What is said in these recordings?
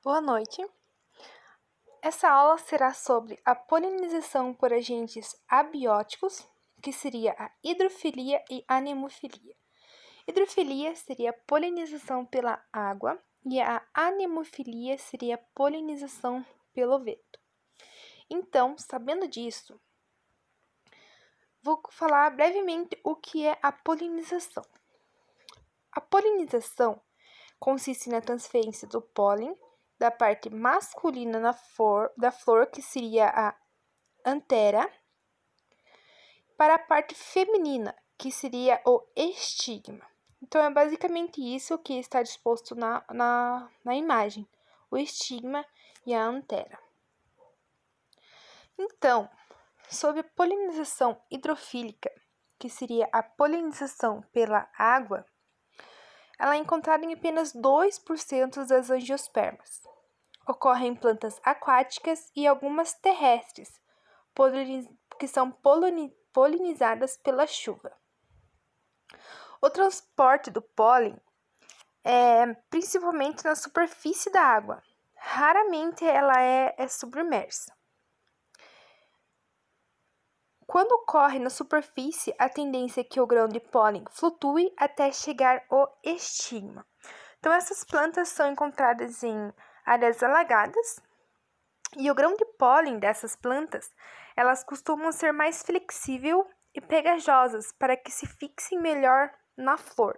Boa noite. Essa aula será sobre a polinização por agentes abióticos, que seria a hidrofilia e anemofilia. Hidrofilia seria a polinização pela água e a anemofilia seria a polinização pelo vento. Então, sabendo disso, vou falar brevemente o que é a polinização. A polinização consiste na transferência do pólen da parte masculina da flor, que seria a antera, para a parte feminina, que seria o estigma. Então, é basicamente isso que está disposto na imagem, o estigma e a antera. Então, sobre a polinização hidrofílica, que seria a polinização pela água, ela é encontrada em apenas 2% das angiospermas. Ocorre em plantas aquáticas e algumas terrestres, que são polinizadas pela chuva. O transporte do pólen é principalmente na superfície da água. Raramente ela é submersa. Quando ocorre na superfície, a tendência é que o grão de pólen flutue até chegar ao estigma. Então, essas plantas são encontradas em áreas alagadas, e o grão de pólen dessas plantas, elas costumam ser mais flexível e pegajosas para que se fixem melhor na flor.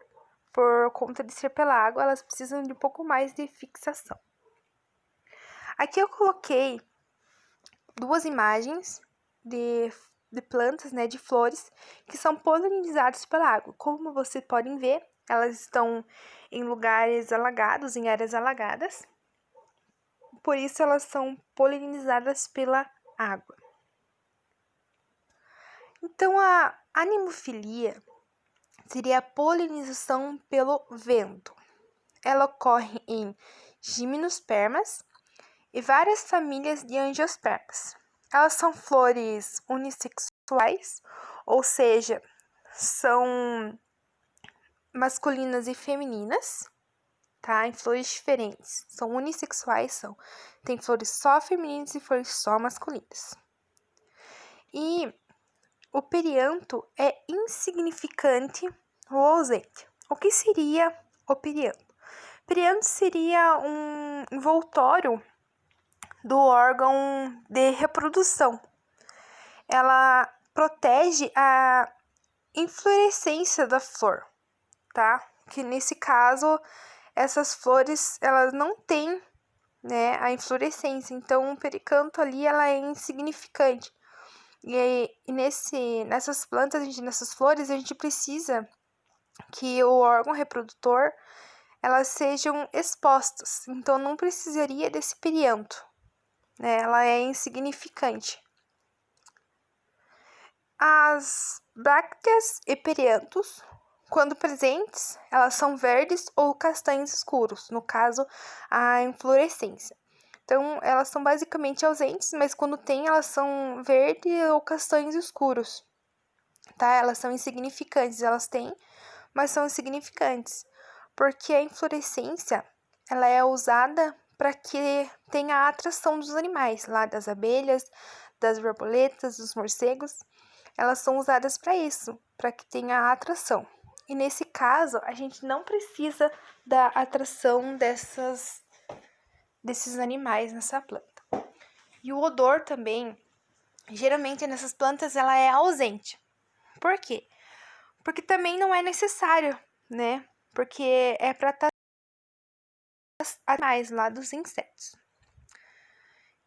Por conta de ser pela água, elas precisam de um pouco mais de fixação. Aqui eu coloquei duas imagens de plantas, de flores, que são polinizadas pela água. Como vocês podem ver, elas estão em lugares alagados, em áreas alagadas. Por isso, elas são polinizadas pela água. Então, a anemofilia seria a polinização pelo vento. Ela ocorre em gimnospermas e várias famílias de angiospermas. Elas são flores unissexuais, ou seja, são masculinas e femininas, tá? Em flores diferentes. São unissexuais, tem flores só femininas e flores só masculinas. E o perianto é insignificante ou ausente. O que seria o perianto? O perianto seria um envoltório do órgão de reprodução. Ela protege a inflorescência da flor, tá? Que nesse caso, essas flores, elas não têm, a inflorescência. Então, o pericanto ali, ela é insignificante. E nessas plantas, nessas flores, a gente precisa que o órgão reprodutor, elas sejam expostas. Então, não precisaria desse perianto, ela é insignificante. As brácteas e periantos, quando presentes, elas são verdes ou castanhos escuros, no caso, a inflorescência. Então, elas são basicamente ausentes, mas quando tem, elas são verde ou castanhos escuros, tá? Elas são insignificantes, elas têm, mas são insignificantes, porque a inflorescência, ela é usada para que tenha a atração dos animais, lá das abelhas, das borboletas, dos morcegos, elas são usadas para isso, para que tenha a atração. E nesse caso, a gente não precisa da atração desses animais nessa planta. E o odor também, geralmente nessas plantas, ela é ausente. Por quê? Porque também não é necessário, Porque é para tratar animais lá dos insetos.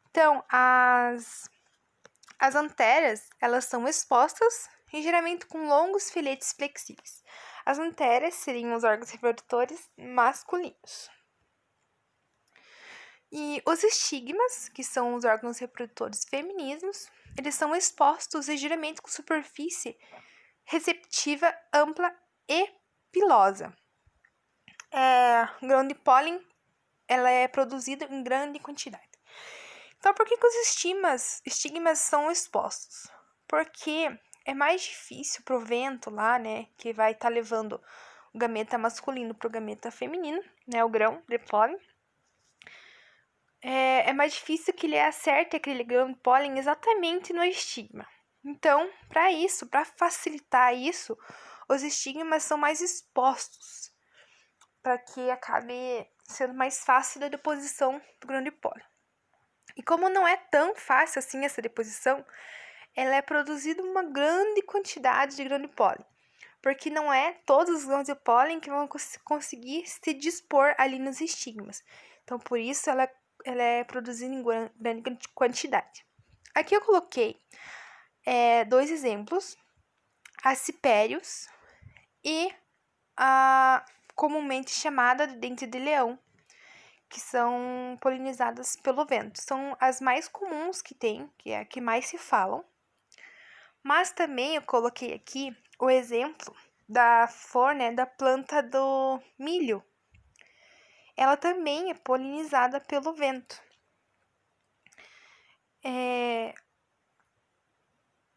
Então, as anteras, elas são expostas e geralmente com longos filetes flexíveis. As anteras seriam os órgãos reprodutores masculinos. E os estigmas, que são os órgãos reprodutores femininos, eles são expostos e geralmente com superfície receptiva, ampla e pilosa. O grão de pólen, ela é produzido em grande quantidade. Então, por que os estigmas são expostos? Porque é mais difícil pro vento lá, que vai estar levando o gameta masculino pro gameta feminino, o grão de pólen. é mais difícil que ele acerte aquele grão de pólen exatamente no estigma. Então, para facilitar isso, os estigmas são mais expostos, para que acabe sendo mais fácil a deposição do grão de pólen. E como não é tão fácil assim essa deposição, ela é produzida uma grande quantidade de grão de pólen, porque não é todos os grãos de pólen que vão conseguir se dispor ali nos estigmas. Então, por isso, ela é produzida em grande quantidade. Aqui eu coloquei 2 exemplos, acipérios e a comumente chamada de dente de leão, que são polinizadas pelo vento. São as mais comuns que tem, que é a que mais se falam. Mas também eu coloquei aqui o exemplo da flor, né, da planta do milho. Ela também é polinizada pelo vento.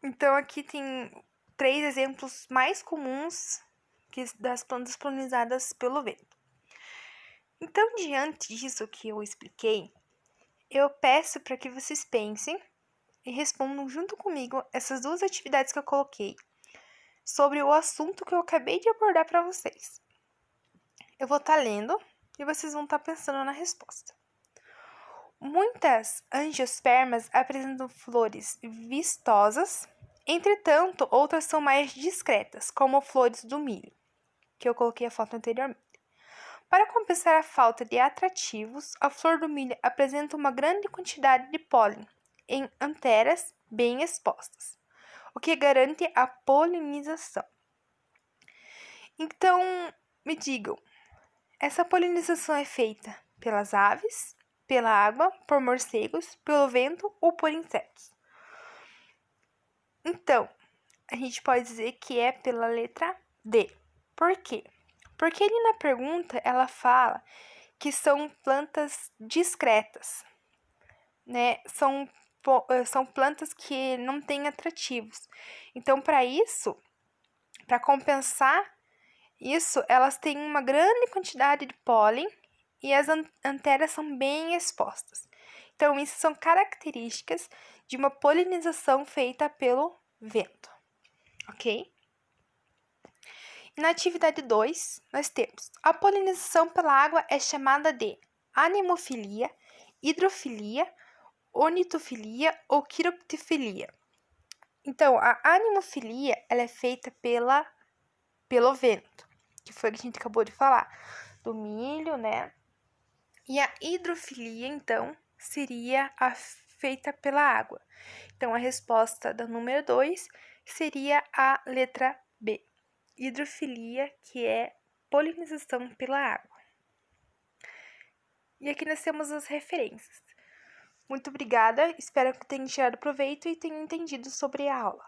Então, aqui tem 3 exemplos mais comuns das plantas polinizadas pelo vento. Então, diante disso que eu expliquei, eu peço para que vocês pensem e respondam junto comigo essas 2 atividades que eu coloquei sobre o assunto que eu acabei de abordar para vocês. Eu vou estar lendo e vocês vão estar pensando na resposta. Muitas angiospermas apresentam flores vistosas, entretanto, outras são mais discretas, como flores do milho, que eu coloquei a foto anteriormente. Para compensar a falta de atrativos, a flor do milho apresenta uma grande quantidade de pólen em anteras bem expostas, o que garante a polinização. Então, me digam, essa polinização é feita pelas aves, pela água, por morcegos, pelo vento ou por insetos? Então, a gente pode dizer que é pela letra D. Por quê? Porque ali na pergunta ela fala que são plantas discretas, né? São plantas que não têm atrativos. Então, para isso, para compensar isso, elas têm uma grande quantidade de pólen e as anteras são bem expostas. Então, isso são características de uma polinização feita pelo vento, ok? Na atividade 2, nós temos a polinização pela água é chamada de anemofilia, hidrofilia, ornitofilia ou quiroptifilia. Então, a anemofilia ela é feita pelo vento, que foi o que a gente acabou de falar, do milho, né? E a hidrofilia, então, seria a feita pela água. Então, a resposta da número 2 seria a letra B. Hidrofilia, que é polinização pela água. E aqui nós temos as referências. Muito obrigada, espero que tenham tirado proveito e tenham entendido sobre a aula.